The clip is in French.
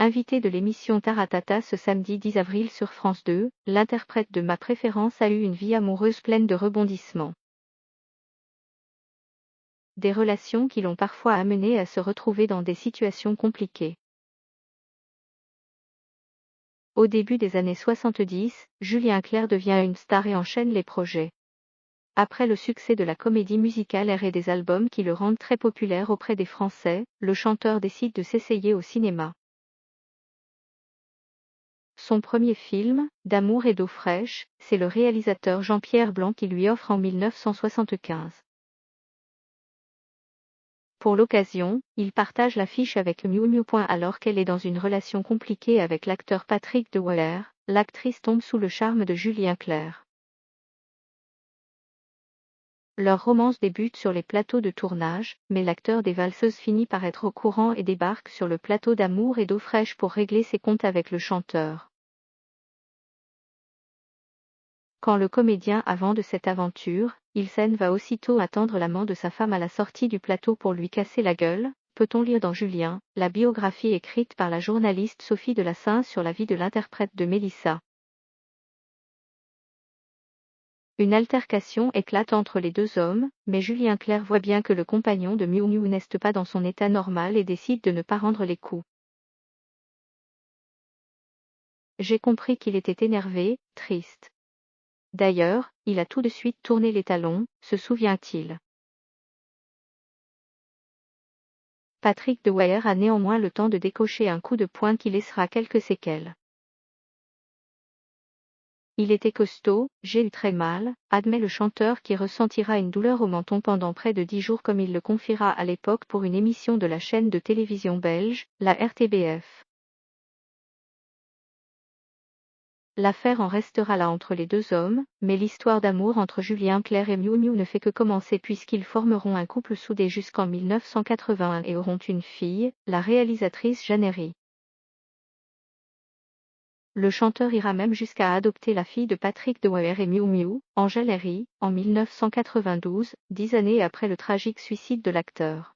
Invité de l'émission Taratata ce samedi 10 avril sur France 2, l'interprète de Ma préférence a eu une vie amoureuse pleine de rebondissements. Des relations qui l'ont parfois amené à se retrouver dans des situations compliquées. Au début des années 70, Julien Clerc devient une star et enchaîne les projets. Après le succès de la comédie musicale R et des albums qui le rendent très populaire auprès des Français, le chanteur décide de s'essayer au cinéma. Son premier film, D'amour et d'eau fraîche, c'est le réalisateur Jean-Pierre Blanc qui lui offre en 1975. Pour l'occasion, il partage l'affiche avec Miu Miu. Alors qu'elle est dans une relation compliquée avec l'acteur Patrick De Waller, l'actrice tombe sous le charme de Julien Clerc. Leur romance débute sur les plateaux de tournage, mais l'acteur des Valseuses finit par être au courant et débarque sur le plateau d'Amour et d'eau fraîche pour régler ses comptes avec le chanteur. Quand le comédien avant de cette aventure, Ilsen va aussitôt attendre l'amant de sa femme à la sortie du plateau pour lui casser la gueule, peut-on lire dans Julien, la biographie écrite par la journaliste Sophie Delassin sur la vie de l'interprète de Mélissa. Une altercation éclate entre les deux hommes, mais Julien Clerc voit bien que le compagnon de Miu Miu n'est pas dans son état normal et décide de ne pas rendre les coups. J'ai compris qu'il était énervé, triste. D'ailleurs, il a tout de suite tourné les talons, se souvient-il. Patrick De Waller a néanmoins le temps de décocher un coup de poing qui laissera quelques séquelles. Il était costaud, j'ai eu très mal, admet le chanteur qui ressentira une douleur au menton pendant près de 10 jours comme il le confiera à l'époque pour une émission de la chaîne de télévision belge, la RTBF. L'affaire en restera là entre les deux hommes, mais l'histoire d'amour entre Julien Clerc et Miu Miu ne fait que commencer puisqu'ils formeront un couple soudé jusqu'en 1981 et auront une fille, la réalisatrice Jeanne Herry. Le chanteur ira même jusqu'à adopter la fille de Patrick De Waller et Miu Miu, Angèle Herry, en 1992, 10 années après le tragique suicide de l'acteur.